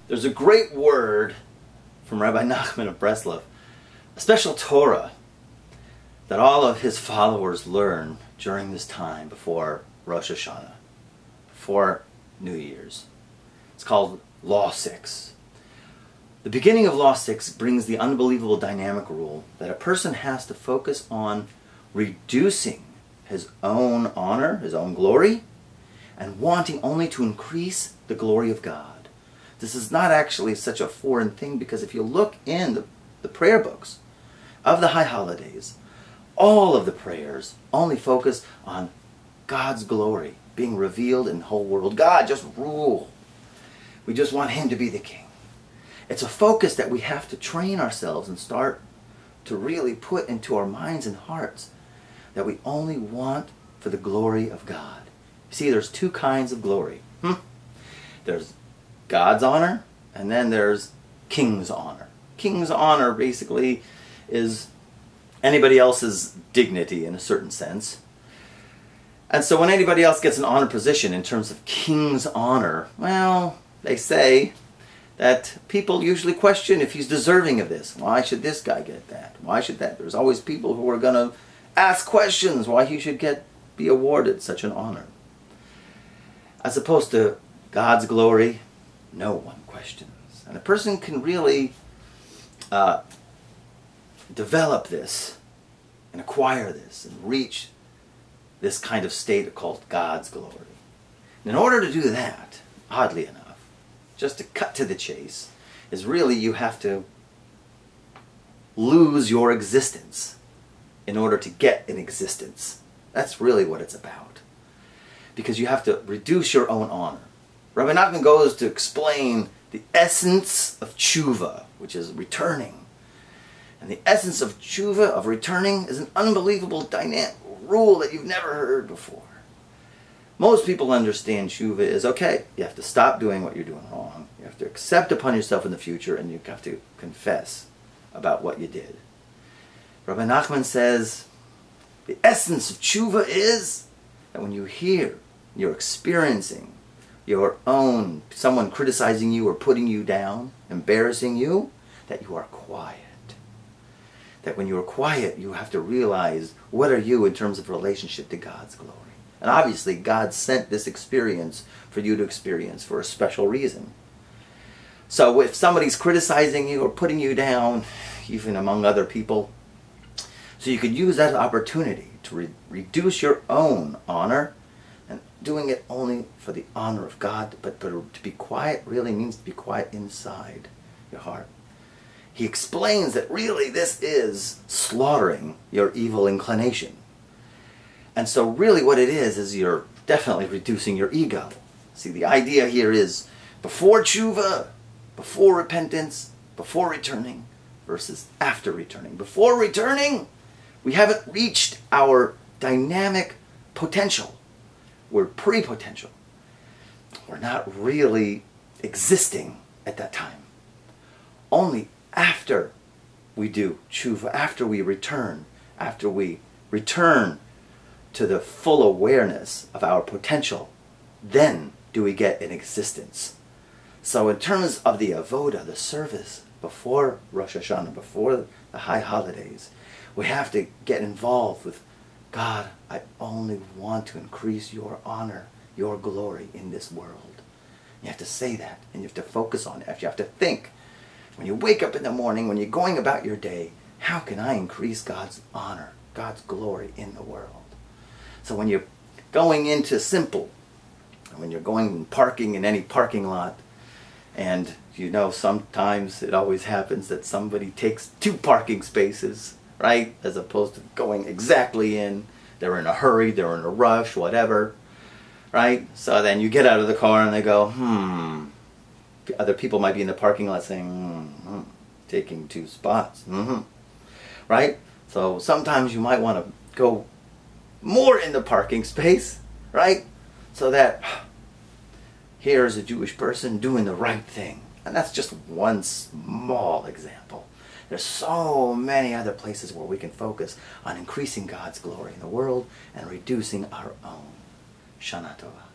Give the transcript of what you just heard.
There's a great word from Rabbi Nachman of Breslov, a special Torah that all of his followers learn during this time before Rosh Hashana, before New Year's. It's called Law 6. The beginning of Law 6 brings the unbelievable dynamic rule that a person has to focus on reducing his own honor, his own glory, and wanting only to increase the glory of God. This is not actually such a foreign thing, because if you look in the prayer books of the high holidays, all of the prayers only focus on God's glory being revealed in the whole world. God, just rule. We just want Him to be the king. It's a focus that we have to train ourselves and start to really put into our minds and hearts, that we only want for the glory of God. You see, there's two kinds of glory. There's God's honor, and then there's king's honor. King's honor basically is anybody else's dignity in a certain sense. And so when anybody else gets an honor position in terms of king's honor, well, they say that people usually question if he's deserving of this. Why should this guy get that? Why should that? There's always people who are going to ask questions why he should be awarded such an honor. As opposed to God's glory, no one questions. And a person can really develop this and acquire this and reach this kind of state called God's glory. And in order to do that, oddly enough, just to cut to the chase, is really you have to lose your existence in order to get an existence. That's really what it's about. Because you have to reduce your own honor. Rabbi Nachman goes to explain the essence of tshuva, which is returning. And the essence of tshuva, of returning, is an unbelievable dynamic rule that you've never heard before. Most people understand tshuva is, okay, you have to stop doing what you're doing wrong. You have to accept upon yourself in the future, and you have to confess about what you did. Rabbi Nachman says, the essence of tshuva is that when you hear, you're experiencing your own, someone criticizing you or putting you down, embarrassing you, that you are quiet. That when you are quiet, you have to realize, what are you in terms of relationship to God's glory? And obviously, God sent this experience for you to experience for a special reason. So if somebody's criticizing you or putting you down, even among other people, so you could use that opportunity to reduce your own honor, and doing it only for the honor of God. But to be quiet really means to be quiet inside your heart. He explains that really this is slaughtering your evil inclination. And so really what it is you're definitely reducing your ego. See, the idea here is before tshuva, before repentance, before returning, versus after returning. Before returning, we haven't reached our dynamic potential. We're pre-potential. We're not really existing at that time. Only after we do tshuva, after we return to the full awareness of our potential, then do we get an existence. So in terms of the avoda, the service, before Rosh Hashana, before the high holidays, we have to get involved with, God, I only want to increase your honor, your glory in this world. You have to say that, and you have to focus on it. You have to think. When you wake up in the morning, when you're going about your day, how can I increase God's honor, God's glory in the world? So when you're going into simple, when you're going and parking in any parking lot, and you know sometimes it always happens that somebody takes 2 parking spaces, right? As opposed to going exactly in. They're in a hurry, they're in a rush, whatever, right? So then you get out of the car and they go, Other people might be in the parking lot saying, taking 2 spots, right? So sometimes you might want to go more in the parking space, right? So that here's a Jewish person doing the right thing. And that's just one small example. There's so many other places where we can focus on increasing God's glory in the world and reducing our own. Shana Tova.